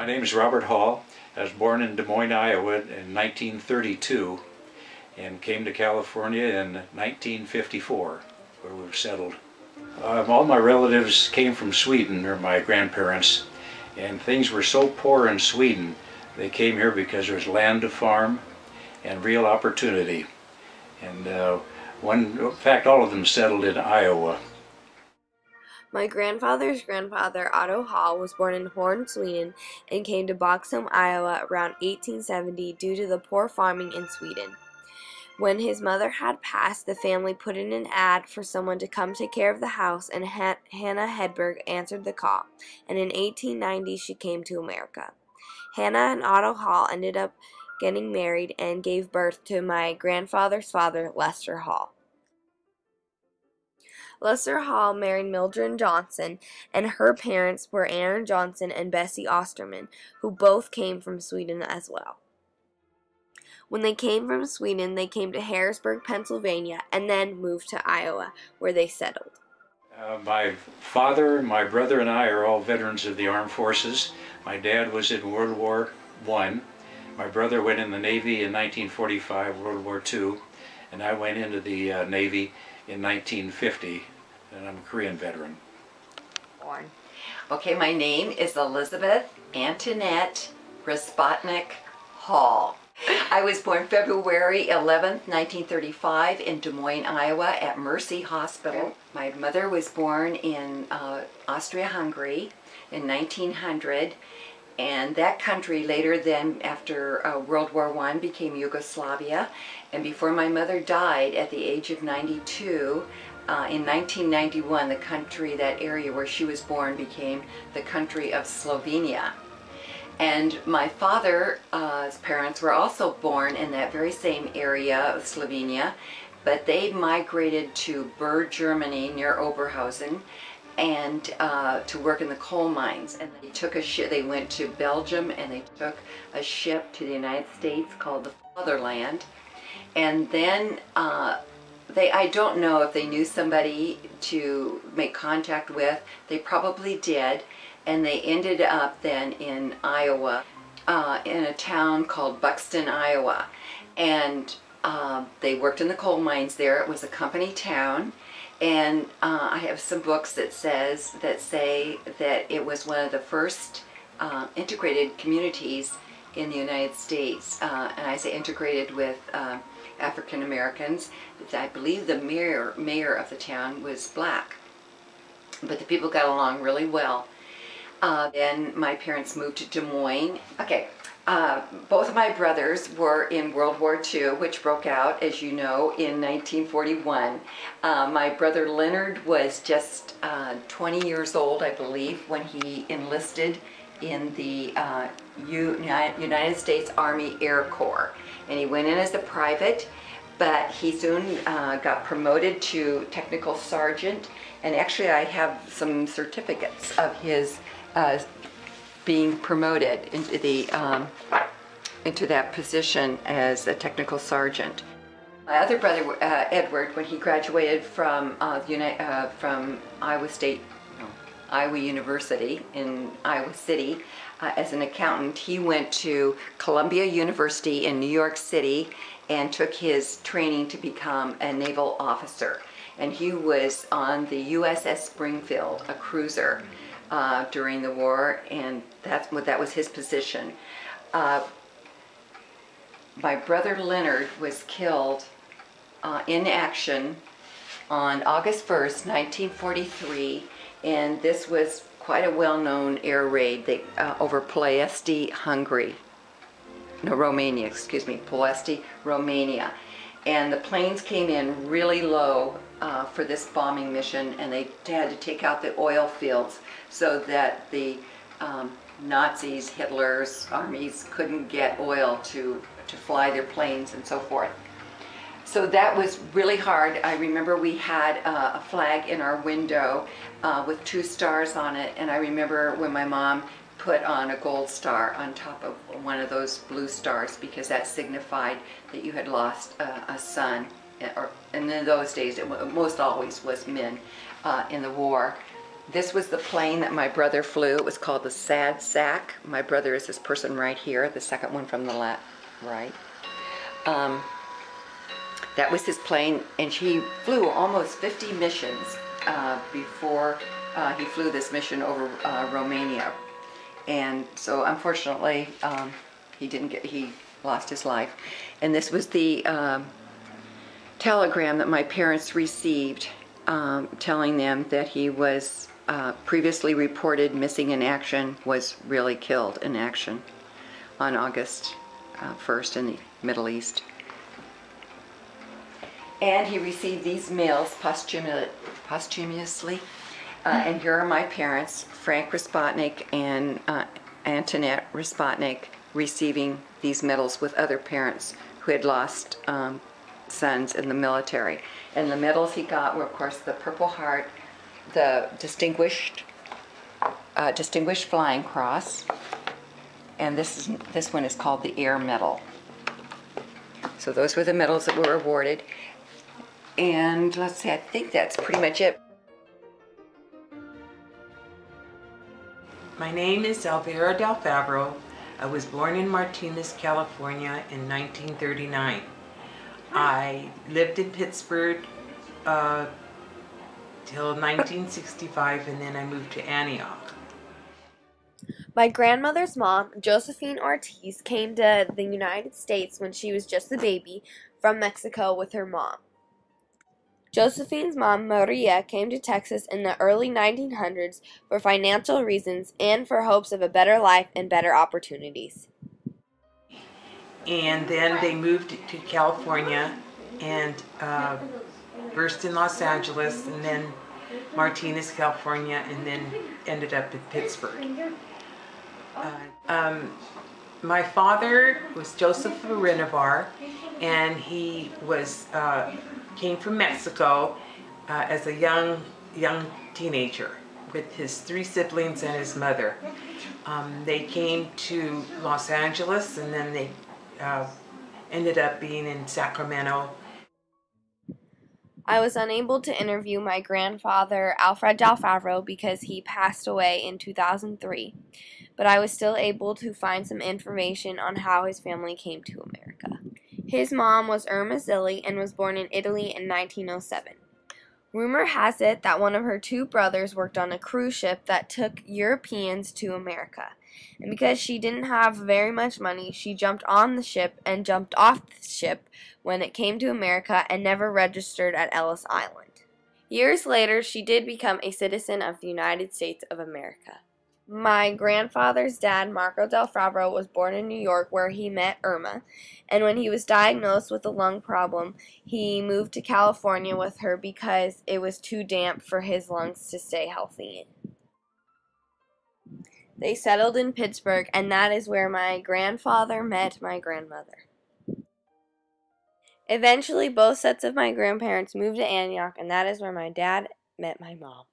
My name is Robert Hall. I was born in Des Moines, Iowa in 1932 and came to California in 1954, where we were settled. All my relatives came from Sweden, or my grandparents, and things were so poor in Sweden, they came here because there was land to farm and real opportunity. And in fact, all of them settled in Iowa. My grandfather's grandfather, Otto Hall, was born in Horn, Sweden, and came to Boxholm, Iowa around 1870 due to the poor farming in Sweden. When his mother had passed, the family put in an ad for someone to come take care of the house, and Hannah Hedberg answered the call, and in 1890 she came to America. Hannah and Otto Hall ended up getting married and gave birth to my grandfather's father, Lester Hall. Lester Hall married Mildred Johnson, and her parents were Aaron Johnson and Bessie Osterman, who both came from Sweden as well. When they came from Sweden, they came to Harrisburg, Pennsylvania, and then moved to Iowa, where they settled. My father, my brother, and I are all veterans of the armed forces. My dad was in World War I. My brother went in the Navy in 1945, World War II, and I went into the Navy in 1950, and I'm a Korean veteran. Okay, my name is Elizabeth Antoinette Respotnik Hall. I was born February 11th, 1935 in Des Moines, Iowa at Mercy Hospital. My mother was born in Austria-Hungary in 1900, and that country later then, after World War I, became Yugoslavia. And before my mother died at the age of 92, in 1991, the country, that area where she was born, became the country of Slovenia. And my father's parents were also born in that very same area of Slovenia, but they migrated to Bern, Germany, near Oberhausen, and to work in the coal mines. And they took a ship. They went to Belgium, and they took a ship to the United States called the Fatherland. And then I don't know if they knew somebody to make contact with. They probably did. And they ended up then in Iowa, in a town called Buxton, Iowa. And they worked in the coal mines there. It was a company town. And I have some books that say that it was one of the first integrated communities in the United States. And I say integrated with African Americans. I believe the mayor of the town was black, but the people got along really well. Then my parents moved to Des Moines. Okay, both of my brothers were in World War II, which broke out, as you know, in 1941. My brother Leonard was just 20 years old, I believe, when he enlisted in the United States Army Air Corps. And he went in as a private, but he soon got promoted to technical sergeant. And actually I have some certificates of his being promoted into that position as a technical sergeant. My other brother, Edward, when he graduated from Iowa University in Iowa City as an accountant, he went to Columbia University in New York City and took his training to become a naval officer. And he was on the USS Springfield, a cruiser, during the war, and that was his position. My brother Leonard was killed in action on August 1st, 1943, and this was quite a well-known air raid over Ploiești, Hungary. No, Romania, excuse me, Ploiești, Romania. And the planes came in really low for this bombing mission, and they had to take out the oil fields so that the Nazis, Hitler's armies couldn't get oil to fly their planes and so forth. So that was really hard. I remember we had a flag in our window with 2 stars on it, and I remember when my mom put on a gold star on top of one of those blue stars, because that signified that you had lost a son. And in those days, it most always was men in the war. This was the plane that my brother flew. It was called the Sad Sack. My brother is this person right here, the second one from the left, right. That was his plane, and he flew almost 50 missions before he flew this mission over Romania. And so unfortunately, he lost his life. And this was the telegram that my parents received telling them that he was previously reported missing in action, was really killed in action on August 1st in the Middle East. And he received these mails posthumously. And here are my parents, Frank Respotnik and Antoinette Respotnik, receiving these medals with other parents who had lost sons in the military. And the medals he got were, of course, the Purple Heart, the Distinguished Flying Cross, and this one is called the Air Medal. So those were the medals that were awarded. And let's see, I think that's pretty much it. My name is Elvira Del Favro. I was born in Martinez, California in 1939. I lived in Pittsburgh till 1965, and then I moved to Antioch. My grandmother's mom, Josephine Ortiz, came to the United States when she was just a baby from Mexico with her mom. Josephine's mom, Maria, came to Texas in the early 1900s for financial reasons and for hopes of a better life and better opportunities. And then they moved to California, and first in Los Angeles, and then Martinez, California, and then ended up in Pittsburgh. My father was Joseph Renovar, and he was came from Mexico as a young teenager with his 3 siblings and his mother. They came to Los Angeles, and then they ended up being in Sacramento. I was unable to interview my grandfather, Alfred Del Favro, because he passed away in 2003, but I was still able to find some information on how his family came to America. His mom was Irma Zilli and was born in Italy in 1907. Rumor has it that one of her 2 brothers worked on a cruise ship that took Europeans to America. And because she didn't have very much money, she jumped on the ship and jumped off the ship when it came to America and never registered at Ellis Island. Years later, she did become a citizen of the United States of America. My grandfather's dad, Marco Del Favro, was born in New York where he met Irma, and when he was diagnosed with a lung problem, he moved to California with her because it was too damp for his lungs to stay healthy in. They settled in Pittsburgh, and that is where my grandfather met my grandmother. Eventually, both sets of my grandparents moved to Antioch, and that is where my dad met my mom.